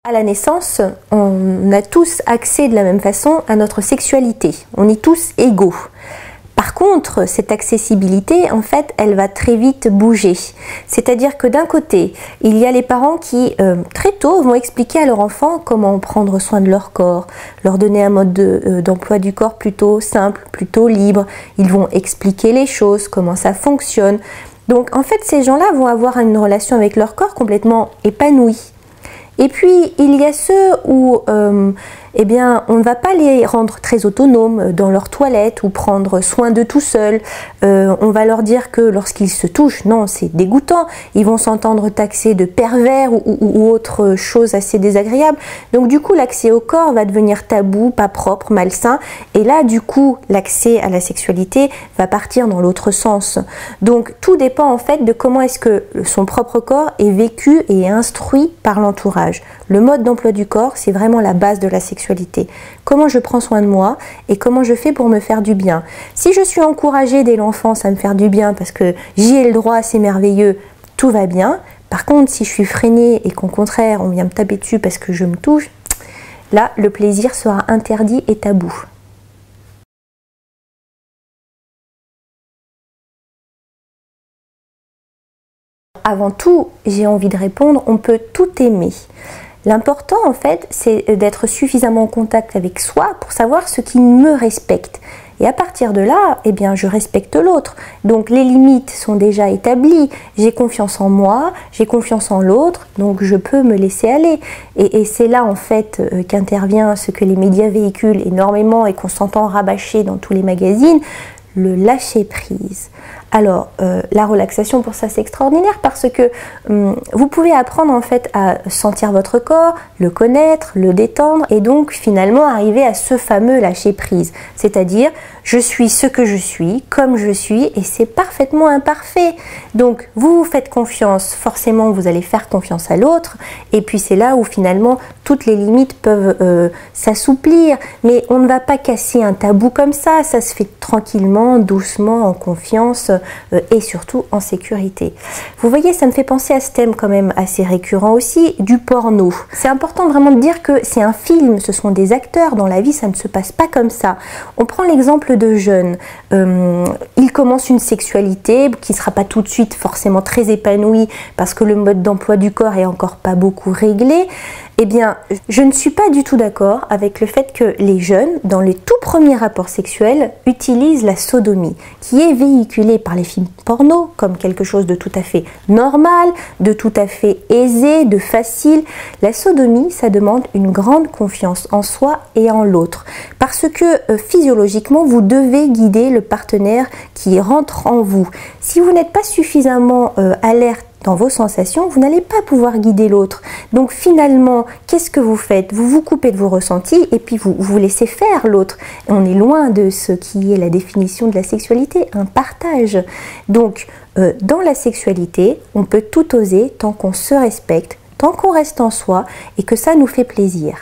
À la naissance, on a tous accès de la même façon à notre sexualité. On est tous égaux. Par contre, cette accessibilité, en fait, elle va très vite bouger. C'est-à-dire que d'un côté, il y a les parents qui, très tôt, vont expliquer à leur enfant comment prendre soin de leur corps, leur donner un mode d'emploi du corps plutôt simple, plutôt libre. Ils vont expliquer les choses, comment ça fonctionne. Donc, en fait, ces gens-là vont avoir une relation avec leur corps complètement épanouie. Et puis, il y a ceux où eh bien, on ne va pas les rendre très autonomes dans leur toilette ou prendre soin d'eux tout seuls. On va leur dire que lorsqu'ils se touchent, non, c'est dégoûtant. Ils vont s'entendre taxer de pervers ou autre chose assez désagréable. Donc du coup, l'accès au corps va devenir tabou, pas propre, malsain. Et là, du coup, l'accès à la sexualité va partir dans l'autre sens. Donc tout dépend en fait de comment est-ce que son propre corps est vécu et instruit par l'entourage. Le mode d'emploi du corps, c'est vraiment la base de la sexualité. Comment je prends soin de moi et comment je fais pour me faire du bien. Si je suis encouragée dès l'enfance à me faire du bien parce que j'y ai le droit, c'est merveilleux, tout va bien. Par contre, si je suis freinée et qu'au contraire, on vient me taper dessus parce que je me touche, là, le plaisir sera interdit et tabou. Avant tout, j'ai envie de répondre, on peut tout aimer. L'important, en fait, c'est d'être suffisamment en contact avec soi pour savoir ce qui me respecte. Et à partir de là, eh bien, je respecte l'autre. Donc, les limites sont déjà établies. J'ai confiance en moi, j'ai confiance en l'autre, donc je peux me laisser aller. Et c'est là, en fait, qu'intervient ce que les médias véhiculent énormément et qu'on s'entend rabâcher dans tous les magazines, le lâcher-prise. Alors, la relaxation pour ça c'est extraordinaire parce que vous pouvez apprendre en fait à sentir votre corps, le connaître, le détendre et donc finalement arriver à ce fameux lâcher-prise. C'est-à-dire, je suis ce que je suis, comme je suis et c'est parfaitement imparfait. Donc, vous vous faites confiance, forcément vous allez faire confiance à l'autre et puis c'est là où finalement toutes les limites peuvent s'assouplir. Mais on ne va pas casser un tabou comme ça se fait tranquillement, doucement, en confiance et surtout en sécurité. Vous voyez, ça me fait penser à ce thème quand même assez récurrent aussi, du porno. C'est important vraiment de dire que c'est un film, ce sont des acteurs, dans la vie ça ne se passe pas comme ça. On prend l'exemple de jeunes, ils commencent une sexualité qui ne sera pas tout de suite forcément très épanouie parce que le mode d'emploi du corps est encore pas beaucoup réglé. Eh bien, je ne suis pas du tout d'accord avec le fait que les jeunes, dans les tout premiers rapports sexuels, utilisent la sodomie, qui est véhiculée par les films porno comme quelque chose de tout à fait normal, de tout à fait aisé, de facile. La sodomie, ça demande une grande confiance en soi et en l'autre, parce que physiologiquement, vous devez guider le partenaire qui rentre en vous. Si vous n'êtes pas suffisamment alerte dans vos sensations, vous n'allez pas pouvoir guider l'autre. Donc finalement, qu'est-ce que vous faites? Vous vous coupez de vos ressentis et puis vous laissez faire l'autre. On est loin de ce qui est la définition de la sexualité, un partage. Donc, dans la sexualité, on peut tout oser tant qu'on se respecte, tant qu'on reste en soi et que ça nous fait plaisir.